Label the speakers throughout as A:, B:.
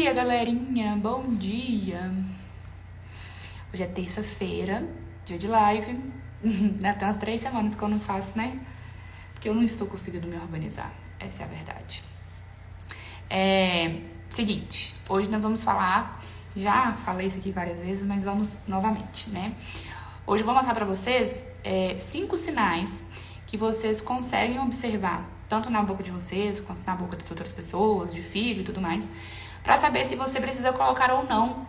A: dia, galerinha! Bom dia! Hoje é terça-feira, dia de live. Deve ter umas 3 semanas que eu não faço, né? Porque eu não estou conseguindo me organizar. Essa é a verdade. Seguinte, hoje nós vamos falar... Já falei isso aqui várias vezes, mas vamos novamente, né? Hoje eu vou mostrar pra vocês 5 sinais que vocês conseguem observar, tanto na boca de vocês, quanto na boca das outras pessoas, de filho e tudo mais, pra saber se você precisa colocar ou não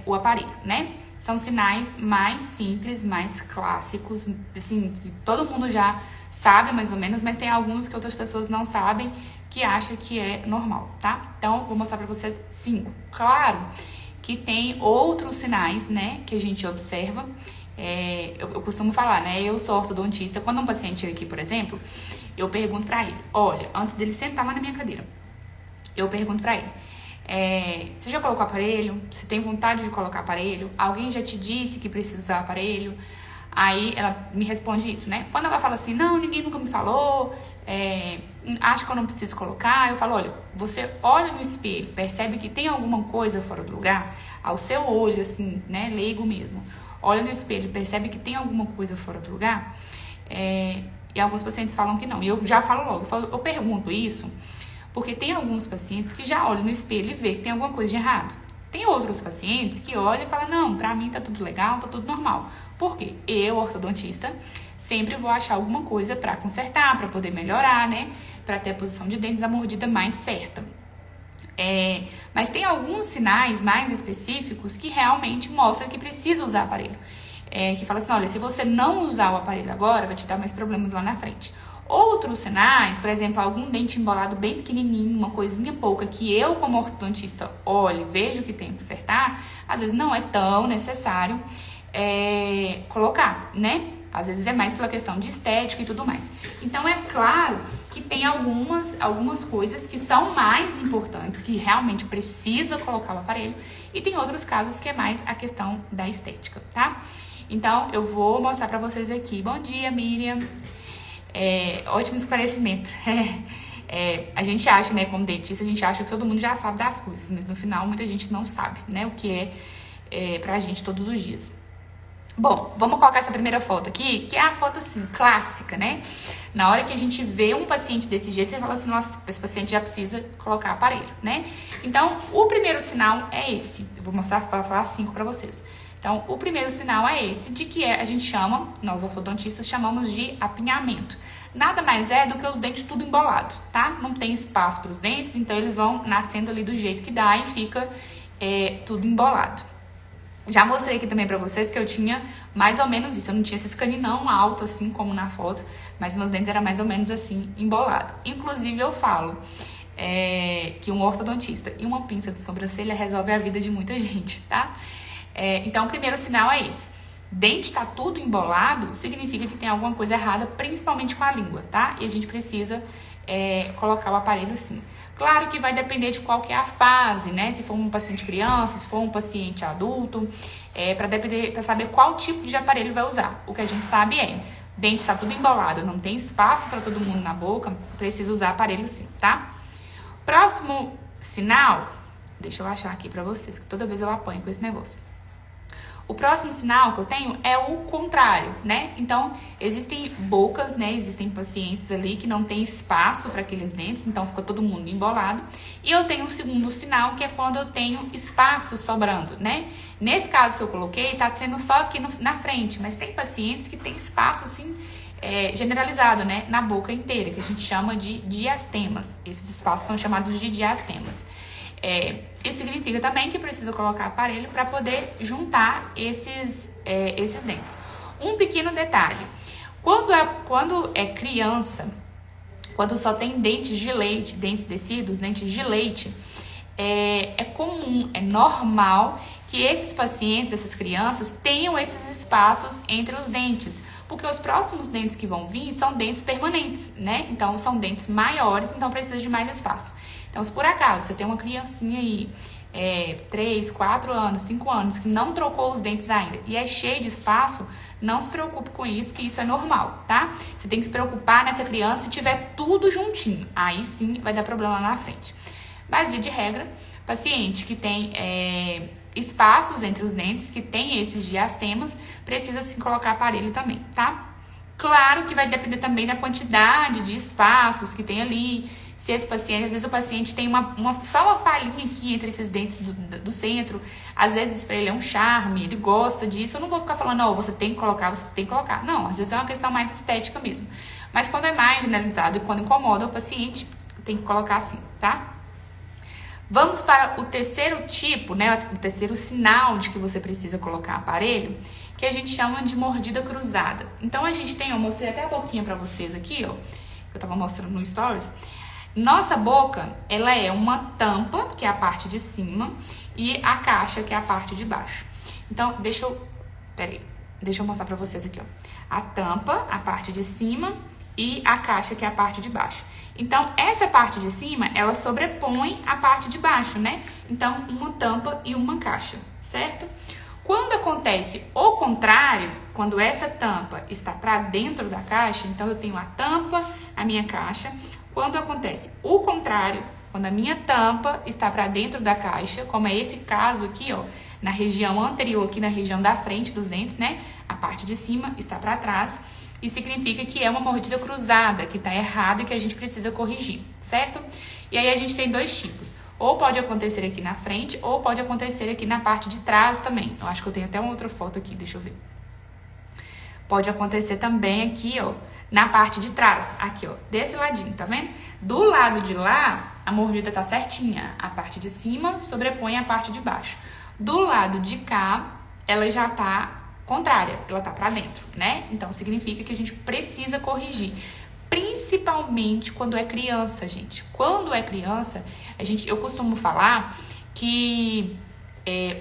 A: o aparelho, né? São sinais mais simples, mais clássicos, assim, que todo mundo já sabe mais ou menos, mas tem alguns que outras pessoas não sabem, que acham que é normal, tá? Então, vou mostrar pra vocês 5. Claro que tem outros sinais, né, que a gente observa. Eu costumo falar, né, eu sou ortodontista. Quando um paciente chega aqui, por exemplo, eu pergunto pra ele, olha, antes dele sentar lá na minha cadeira, eu pergunto pra ele, você já colocou aparelho? Você tem vontade de colocar aparelho? Alguém já te disse que precisa usar aparelho? Aí ela me responde isso, né? Quando ela fala assim, não, ninguém nunca me falou, acho que eu não preciso colocar, eu falo, olha, você olha no espelho, percebe que tem alguma coisa fora do lugar, ao seu olho, assim, né, leigo mesmo, olha no espelho, percebe que tem alguma coisa fora do lugar, e alguns pacientes falam que não, e eu já falo logo, eu pergunto isso, porque tem alguns pacientes que já olham no espelho e vê que tem alguma coisa de errado. Tem outros pacientes que olham e falam, não, pra mim tá tudo legal, tá tudo normal. Por quê? Eu, ortodontista, sempre vou achar alguma coisa pra consertar, pra poder melhorar, né? Pra ter a posição de dentes, a mordida mais certa. Mas tem alguns sinais mais específicos que realmente mostram que precisa usar aparelho. Que fala assim, olha, se você não usar o aparelho agora, vai te dar mais problemas lá na frente. Outros sinais, por exemplo, algum dente embolado bem pequenininho, uma coisinha pouca, que eu como ortodontista olho, vejo que tem que consertar, às vezes não é tão necessário colocar, né? Às vezes é mais pela questão de estética e tudo mais. Então é claro que tem algumas coisas que são mais importantes, que realmente precisa colocar o aparelho, e tem outros casos que é mais a questão da estética, tá? Então eu vou mostrar pra vocês aqui. Bom dia, Miriam. Ótimo esclarecimento. A gente acha, né, como dentista, a gente acha que todo mundo já sabe das coisas, mas no final muita gente não sabe, né, o que pra gente todos os dias. Bom, vamos colocar essa primeira foto aqui, que é a foto, assim, clássica, né? Na hora que a gente vê um paciente desse jeito, você fala assim, nossa, esse paciente já precisa colocar aparelho, né? Então, o primeiro sinal é esse. Eu vou mostrar, para falar 5 pra vocês. Então, o primeiro sinal é esse, de que a gente chama, nós ortodontistas chamamos de apinhamento. Nada mais é do que os dentes tudo embolado, tá? Não tem espaço para os dentes, então eles vão nascendo ali do jeito que dá e fica tudo embolado. Já mostrei aqui também pra vocês que eu tinha mais ou menos isso. Eu não tinha esse caninão alto assim como na foto, mas meus dentes eram mais ou menos assim, embolado. Inclusive eu falo que um ortodontista e uma pinça de sobrancelha resolve a vida de muita gente, tá? Então, o primeiro sinal é esse. Dente tá tudo embolado, significa que tem alguma coisa errada, principalmente com a língua, tá? E a gente precisa colocar o aparelho sim. Claro que vai depender de qual que é a fase, né? Se for um paciente criança, se for um paciente adulto, para saber qual tipo de aparelho vai usar. O que a gente sabe dente tá tudo embolado, não tem espaço para todo mundo na boca, precisa usar aparelho sim, tá? Próximo sinal, deixa eu achar aqui pra vocês, que toda vez eu apanho com esse negócio. O próximo sinal que eu tenho é o contrário, né? Então, existem bocas, né? Existem pacientes ali que não tem espaço para aqueles dentes, então fica todo mundo embolado. E eu tenho o segundo sinal, que é quando eu tenho espaço sobrando, né? Nesse caso que eu coloquei, tá sendo só aqui na frente, mas tem pacientes que tem espaço, assim, generalizado, né? Na boca inteira, que a gente chama de diastemas. Esses espaços são chamados de diastemas. Isso significa também que precisa colocar aparelho para poder juntar esses dentes. Um pequeno detalhe, quando é criança, quando só tem dentes de leite, dentes descidos, dentes de leite, é comum, é normal que esses pacientes, essas crianças, tenham esses espaços entre os dentes, porque os próximos dentes que vão vir são dentes permanentes, né? Então, são dentes maiores, então precisa de mais espaço. Então, se por acaso você tem uma criancinha aí, 3, 4 anos, 5 anos, que não trocou os dentes ainda e é cheio de espaço, não se preocupe com isso, que isso é normal, tá? Você tem que se preocupar nessa criança se tiver tudo juntinho. Aí sim vai dar problema lá na frente. Mas, via de regra, Paciente que tem espaços entre os dentes, que tem esses diastemas, precisa sim colocar aparelho também, tá? Claro que vai depender também da quantidade de espaços que tem ali. Se esse paciente, às vezes o paciente tem só uma falhinha aqui entre esses dentes do centro, às vezes para ele é um charme, ele gosta disso, eu não vou ficar falando, ó, você tem que colocar, você tem que colocar. Não, às vezes é uma questão mais estética mesmo. Mas quando é mais generalizado e quando incomoda o paciente, tem que colocar assim, tá? Vamos para o terceiro tipo, né, o terceiro sinal de que você precisa colocar aparelho, que a gente chama de mordida cruzada. Então a gente tem, eu mostrei até a boquinha para vocês aqui, ó, que eu tava mostrando no Stories. Nossa boca, ela é uma tampa, que é a parte de cima, e a caixa, que é a parte de baixo. Então, deixa eu mostrar pra vocês aqui, ó. A tampa, a parte de cima, e a caixa, que é a parte de baixo. Então, essa parte de cima, ela sobrepõe a parte de baixo, né? Então, uma tampa e uma caixa, certo? Quando acontece o contrário, quando essa tampa está para dentro da caixa, então eu tenho a tampa, a minha caixa. Quando acontece o contrário, quando a minha tampa está para dentro da caixa, como é esse caso aqui, ó, na região anterior, aqui na região da frente dos dentes, né? A parte de cima está para trás. Isso significa que é uma mordida cruzada, que está errado e que a gente precisa corrigir, certo? E aí a gente tem dois tipos. Ou pode acontecer aqui na frente, ou pode acontecer aqui na parte de trás também. Eu acho que eu tenho até uma outra foto aqui, deixa eu ver. Pode acontecer também aqui, ó, na parte de trás, aqui, ó, desse ladinho, tá vendo? Do lado de lá, a mordida tá certinha. A parte de cima sobrepõe a parte de baixo. Do lado de cá, ela já tá contrária, ela tá pra dentro, né? Então, significa que a gente precisa corrigir. Principalmente quando é criança, gente. Quando é criança, eu costumo falar que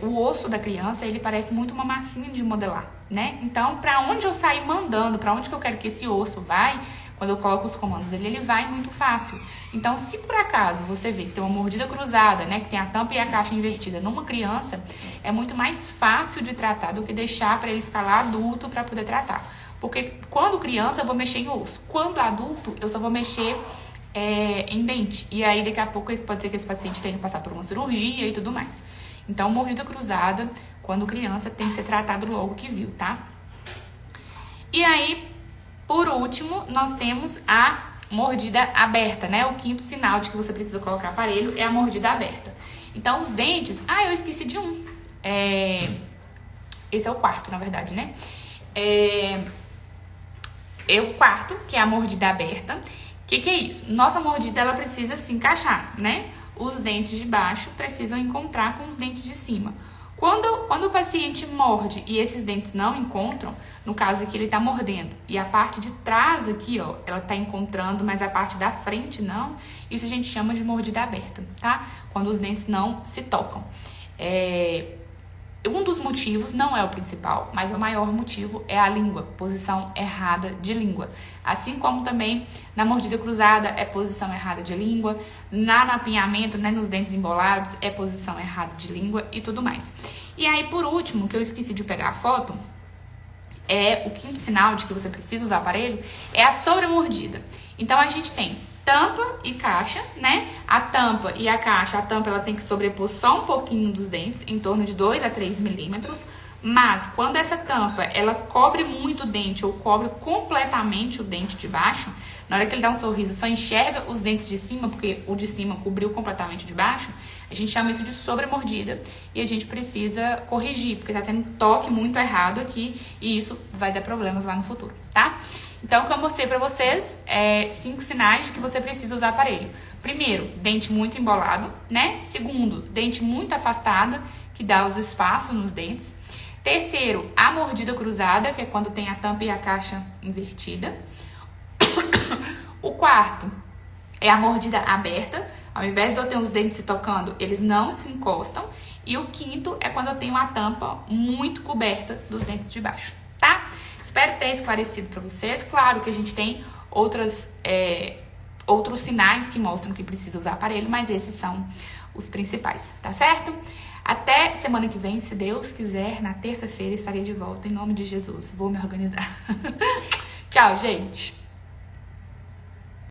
A: o osso da criança, ele parece muito uma massinha de modelar, né? Então, pra onde eu sair mandando, pra onde que eu quero que esse osso vai, quando eu coloco os comandos dele, ele vai muito fácil. Então, se por acaso você vê que tem uma mordida cruzada, né, que tem a tampa e a caixa invertida numa criança, é muito mais fácil de tratar do que deixar pra ele ficar lá adulto pra poder tratar. Porque quando criança eu vou mexer em osso, quando adulto eu só vou mexer em dente. E aí daqui a pouco pode ser que esse paciente tenha que passar por uma cirurgia e tudo mais. Então, mordida cruzada, quando criança, tem que ser tratado logo que viu, tá? E aí, por último, nós temos a mordida aberta, né? O quinto sinal de que você precisa colocar aparelho é a mordida aberta. Então, os dentes... Ah, eu esqueci de um. Esse é o quarto, na verdade, né? O quarto, que é a mordida aberta. O que é isso? Nossa mordida, ela precisa se encaixar, né? Os dentes de baixo precisam encontrar com os dentes de cima. Quando o paciente morde e esses dentes não encontram, no caso aqui ele tá mordendo, e a parte de trás aqui, ó, ela tá encontrando, mas a parte da frente não, isso a gente chama de mordida aberta, tá? Quando os dentes não se tocam. Um dos motivos, não é o principal, mas o maior motivo é a língua, posição errada de língua. Assim como também na mordida cruzada é posição errada de língua, no apinhamento, né, nos dentes embolados é posição errada de língua e tudo mais. E aí, por último, que eu esqueci de pegar a foto, o quinto sinal de que você precisa usar aparelho, é a sobremordida. Então, a gente tem tampa e caixa, né? A tampa e a caixa, a tampa ela tem que sobrepor só um pouquinho dos dentes, em torno de 2 a 3 milímetros. Mas quando essa tampa, ela cobre muito o dente ou cobre completamente o dente de baixo, na hora que ele dá um sorriso, só enxerga os dentes de cima, porque o de cima cobriu completamente o de baixo, a gente chama isso de sobremordida e a gente precisa corrigir, porque tá tendo um toque muito errado aqui e isso vai dar problemas lá no futuro, tá? Então, o que eu mostrei pra vocês 5 sinais de que você precisa usar aparelho. Primeiro, dente muito embolado, né? Segundo, dente muito afastado, que dá os espaços nos dentes. Terceiro, a mordida cruzada, que é quando tem a tampa e a caixa invertida. O quarto é a mordida aberta. Ao invés de eu ter os dentes se tocando, eles não se encostam. E o quinto é quando eu tenho a tampa muito coberta dos dentes de baixo, tá? Espero ter esclarecido para vocês. Claro que a gente tem outros sinais que mostram que precisa usar aparelho, mas esses são os principais, tá certo? Até semana que vem, se Deus quiser, na terça-feira estarei de volta, em nome de Jesus. Vou me organizar. Tchau, gente!